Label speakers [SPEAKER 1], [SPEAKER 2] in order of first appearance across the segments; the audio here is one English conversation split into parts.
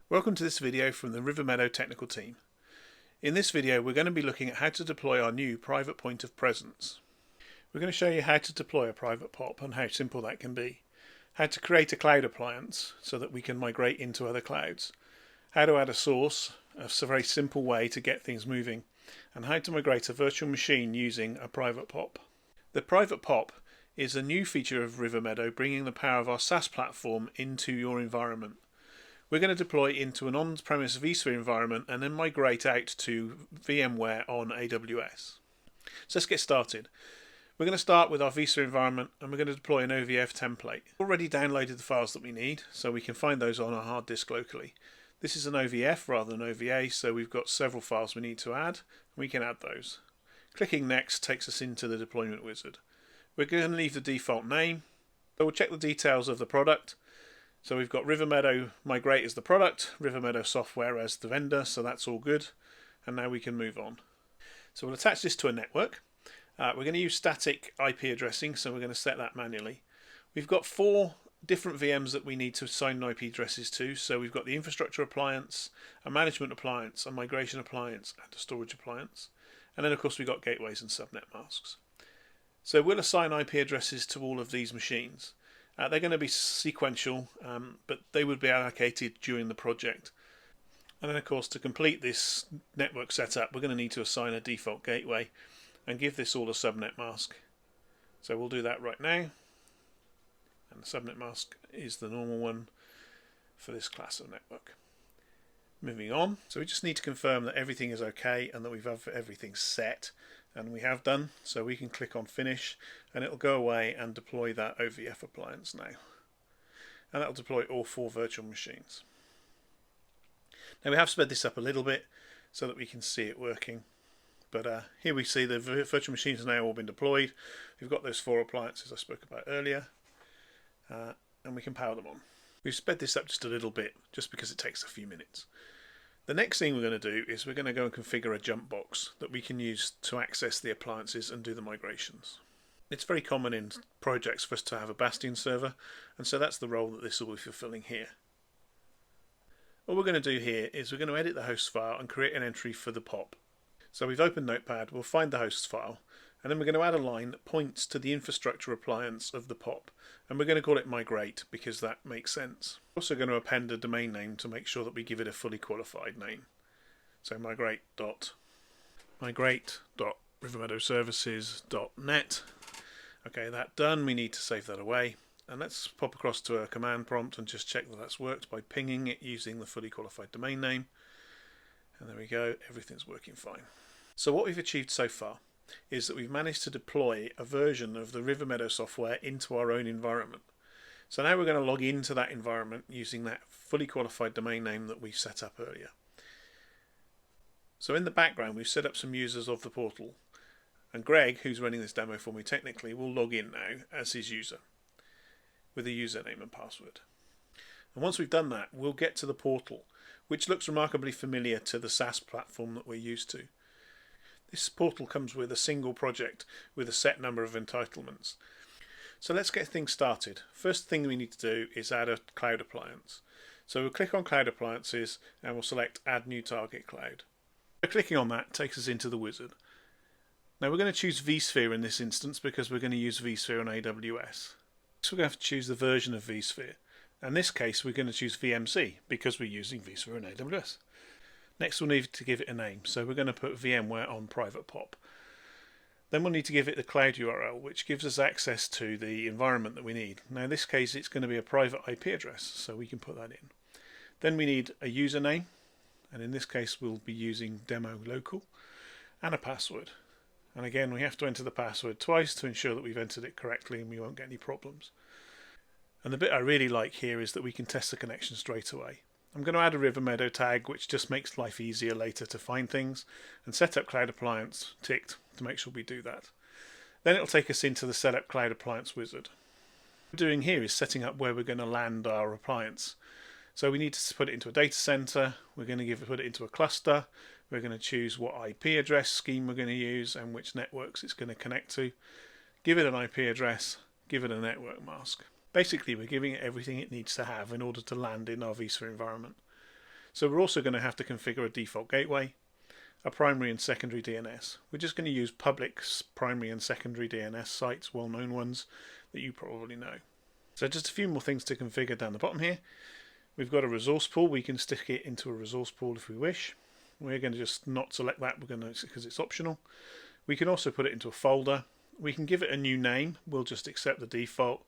[SPEAKER 1] Welcome to this video from the Rivermeadow technical team. In this video we're going to be looking at how to deploy our new private point of presence. We're going to show you how to deploy a private PoP and how simple that can be, how to create a cloud appliance so that we can migrate into other clouds, how to add a source, a very simple way to get things moving, and how to migrate a virtual machine using a private PoP. The private PoP is a new feature of Rivermeadow bringing the power of our SaaS platform into your environment. We're going to deploy into an on-premise vSphere environment and then migrate out to VMware on AWS. So let's get started. We're going to start with our vSphere environment and we're going to deploy an Ovf template. We've already downloaded the files that we need, so we can find those on our hard disk locally. This is an OVF rather than OVA, so we've got several files we need to add. We can add those. Clicking Next takes us into the deployment wizard. We're going to leave the default name, so we'll check the details of the product. So we've got Rivermeadow Migrate as the product, Rivermeadow Software as the vendor, so that's all good. And now we can move on. So we'll attach this to a network. We're going to use static IP addressing, so we're going to set that manually. We've got 4 different VMs that we need to assign IP addresses to. So we've got the infrastructure appliance, a management appliance, a migration appliance, and a storage appliance. And then of course we've got gateways and subnet masks. So we'll assign IP addresses to all of these machines. They're going to be sequential, but they would be allocated during the project. And then of course to complete this network setup we're going to need to assign a default gateway and give this all a subnet mask. So we'll do that right now. And the subnet mask is the normal one for this class of network. Moving on, so we just need to confirm that everything is okay and that we've have everything set, and we have done, so we can click on finish and it'll go away and deploy that OVF appliance now, and that'll deploy all 4 virtual machines. Now we have sped this up a little bit so that we can see it working, but here we see the virtual machines have now all been deployed. We've got those 4 appliances I spoke about earlier, and we can power them on. We've sped this up just a little bit just because it takes a few minutes. The next thing we're going to do is we're going to go and configure a jump box that we can use to access the appliances and do the migrations. It's very common in projects for us to have a Bastion server, and so that's the role that this will be fulfilling here. What we're going to do here is we're going to edit the host file and create an entry for the PoP. So we've opened Notepad, we'll find the host file, and then we're going to add a line that points to the infrastructure appliance of the PoP, and we're going to call it migrate because that makes sense. We're also going to append a domain name to make sure that we give it a fully qualified name. So migrate.rivermeadowservices.net. Okay, that done, we need to save that away, and let's pop across to a command prompt and just check that that's worked by pinging it using the fully qualified domain name. And there we go, everything's working fine. So what we've achieved so far is that we've managed to deploy a version of the Rivermeadow software into our own environment. So now we're going to log into that environment using that fully qualified domain name that we set up earlier. So in the background we've set up some users of the portal, and Greg, who's running this demo for me technically, will log in now as his user with a username and password. And once we've done that, we'll get to the portal, which looks remarkably familiar to the SaaS platform that we're used to. This portal comes with a single project with a set number of entitlements. So let's get things started. First thing we need to do is add a cloud appliance. So we'll click on Cloud Appliances and we'll select Add New Target Cloud. So clicking on that takes us into the wizard. Now we're going to choose vSphere in this instance because we're going to use vSphere on AWS. So we're going to have to choose the version of vSphere. In this case we're going to choose VMC because we're using vSphere on AWS. Next we'll need to give it a name, so we're going to put VMware on private PoP. Then we'll need to give it the cloud URL, which gives us access to the environment that we need. Now in this case it's going to be a private IP address, so we can put that in. Then we need a username, and in this case we'll be using demo local, and a password. And again we have to enter the password twice to ensure that we've entered it correctly and we won't get any problems. And the bit I really like here is that we can test the connection straight away. I'm going to add a Rivermeadow tag which just makes life easier later to find things, and set up Cloud Appliance ticked to make sure we do that. Then it'll take us into the Setup Cloud Appliance wizard. What we're doing here is setting up where we're going to land our appliance. So we need to put it into a data center, we're going to put it into a cluster, we're going to choose what IP address scheme we're going to use and which networks it's going to connect to, give it an IP address, give it a network mask. Basically, we're giving it everything it needs to have in order to land in our vSphere environment. So we're also going to have to configure a default gateway, a primary and secondary DNS. We're just going to use public primary and secondary DNS sites, well-known ones that you probably know. So just a few more things to configure down the bottom here. We've got a resource pool. We can stick it into a resource pool if we wish. We're going to just not select that because it's optional. We can also put it into a folder. We can give it a new name. We'll just accept the default.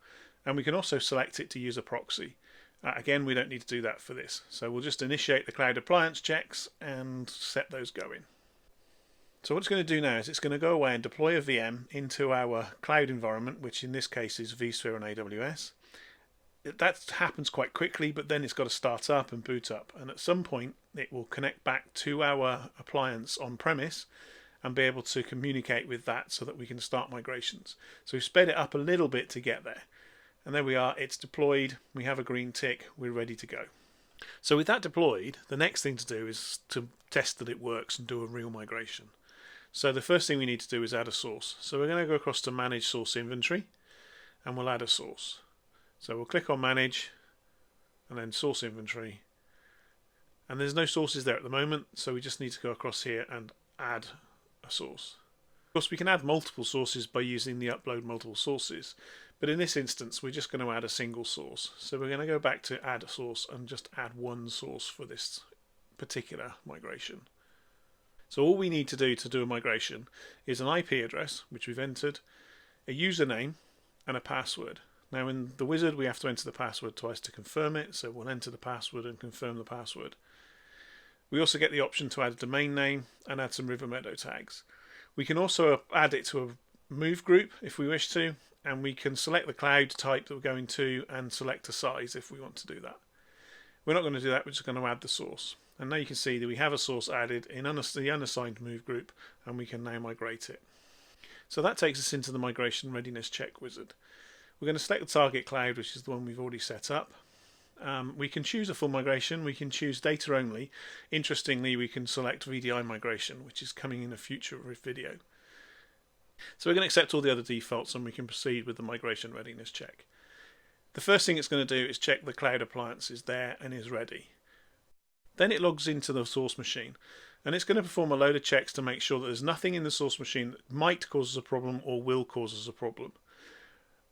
[SPEAKER 1] And we can also select it to use a proxy. Again, we don't need to do that for this. So we'll just initiate the Cloud Appliance checks and set those going. So what it's going to do now is it's going to go away and deploy a VM into our cloud environment, which in this case is vSphere and AWS. That happens quite quickly, but then it's got to start up and boot up. And at some point, it will connect back to our appliance on premise and be able to communicate with that so that we can start migrations. So we've sped it up a little bit to get there. And there we are, it's deployed, we have a green tick, we're ready to go. So with that deployed, the next thing to do is to test that it works and do a real migration. So the first thing we need to do is add a source. So we're going to go across to Manage Source Inventory, and we'll add a source. So we'll click on Manage, and then Source Inventory. And there's no sources there at the moment, so we just need to go across here and add a source. Of course, we can add multiple sources by using the Upload Multiple Sources. But in this instance, we're just going to add a single source. So we're going to go back to add a source and just add one source for this particular migration. So all we need to do a migration is an IP address, which we've entered, a username, and a password. Now in the wizard, we have to enter the password twice to confirm it. So we'll enter the password and confirm the password. We also get the option to add a domain name and add some River Meadow tags. We can also add it to a move group if we wish to. And we can select the cloud type that we're going to and select a size if we want to do that. We're not going to do that, we're just going to add the source. And now you can see that we have a source added in the unassigned move group, and we can now migrate it. So that takes us into the migration readiness check wizard. We're going to select the target cloud, which is the one we've already set up. We can choose a full migration, we can choose data only. Interestingly, we can select VDI migration, which is coming in a future video. So we're going to accept all the other defaults and we can proceed with the migration readiness check. The first thing it's going to do is check the Cloud Appliance is there and is ready. Then it logs into the source machine and it's going to perform a load of checks to make sure that there's nothing in the source machine that might cause us a problem or will cause us a problem.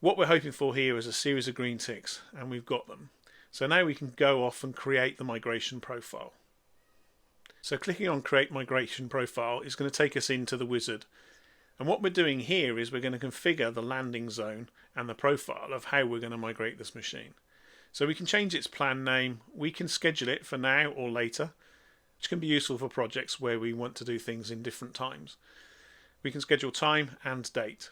[SPEAKER 1] What we're hoping for here is a series of green ticks, and we've got them. So now we can go off and create the migration profile. So clicking on Create Migration Profile is going to take us into the wizard. And what we're doing here is we're going to configure the landing zone and the profile of how we're going to migrate this machine. So we can change its plan name, we can schedule it for now or later, which can be useful for projects where we want to do things in different times. We can schedule time and date.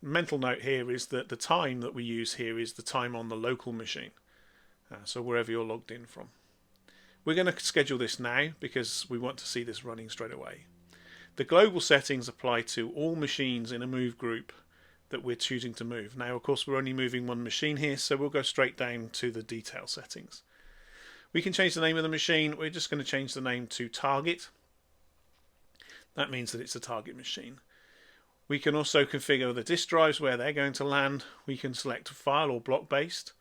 [SPEAKER 1] Mental note here is that the time that we use here is the time on the local machine, so wherever you're logged in from. We're going to schedule this now because we want to see this running straight away. The global settings apply to all machines in a move group that we're choosing to move. Now, of course, we're only moving one machine here, so we'll go straight down to the detail settings. We can change the name of the machine. We're just going to change the name to Target. That means that it's a target machine. We can also configure the disk drives where they're going to land. We can select file or block based.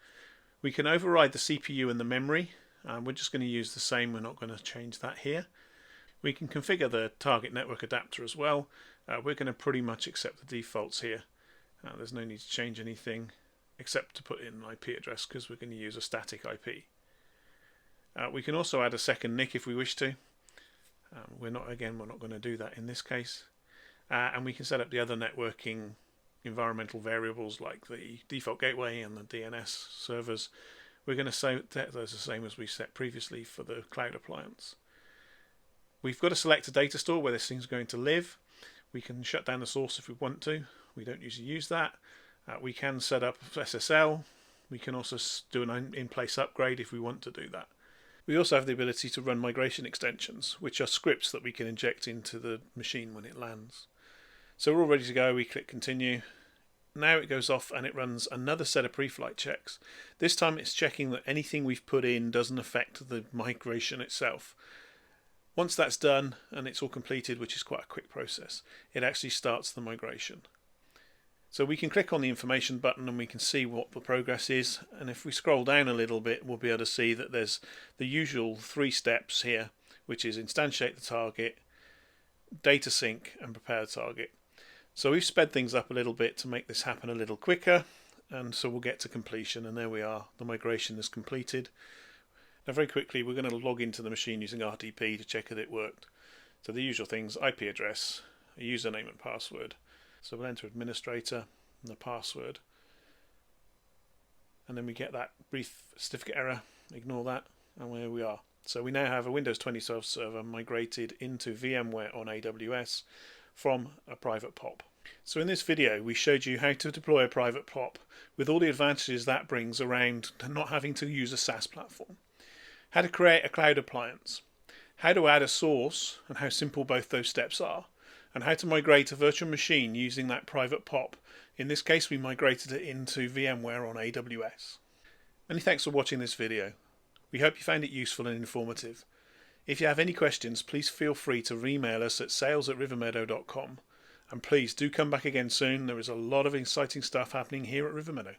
[SPEAKER 1] We can override the CPU and the memory. We're just going to use the same. We're not going to change that here. We can configure the target network adapter as well. We're going to pretty much accept the defaults here. There's no need to change anything except to put in an IP address because we're going to use a static IP. We can also add a second NIC if we wish to. We're not going to do that in this case. And we can set up the other networking environmental variables like the default gateway and the DNS servers. We're going to set those the same as we set previously for the Cloud Appliance. We've got to select a data store where this thing's going to live. We can shut down the source if we want to. We don't usually use that. We can set up SSL. We can also do an in-place upgrade if we want to do that. We also have the ability to run migration extensions, which are scripts that we can inject into the machine when it lands. So we're all ready to go. We click continue. Now it goes off and it runs another set of pre-flight checks. This time it's checking that anything we've put in doesn't affect the migration itself. Once that's done and it's all completed, which is quite a quick process, it actually starts the migration. So we can click on the information button and we can see what the progress is, and if we scroll down a little bit we'll be able to see that there's the usual 3 steps here, which is instantiate the target, data sync and prepare the target. So we've sped things up a little bit to make this happen a little quicker, and so we'll get to completion, and there we are, the migration is completed. Now very quickly we're going to log into the machine using RDP to check that it worked. So the usual things: IP address, a username and password. So we'll enter administrator and the password, and then we get that brief certificate error, ignore that, and there we are. So we now have a Windows 2012 server migrated into VMware on AWS from a private PoP. So in this video we showed you how to deploy a private PoP with all the advantages that brings around not having to use a SaaS platform, how to create a cloud appliance, how to add a source and how simple both those steps are, and how to migrate a virtual machine using that private PoP. In this case we migrated it into VMware on AWS. Many thanks for watching this video. We hope you found it useful and informative. If you have any questions, please feel free to email us at sales@rivermeadow.com, and please do come back again soon. There is a lot of exciting stuff happening here at Rivermeadow.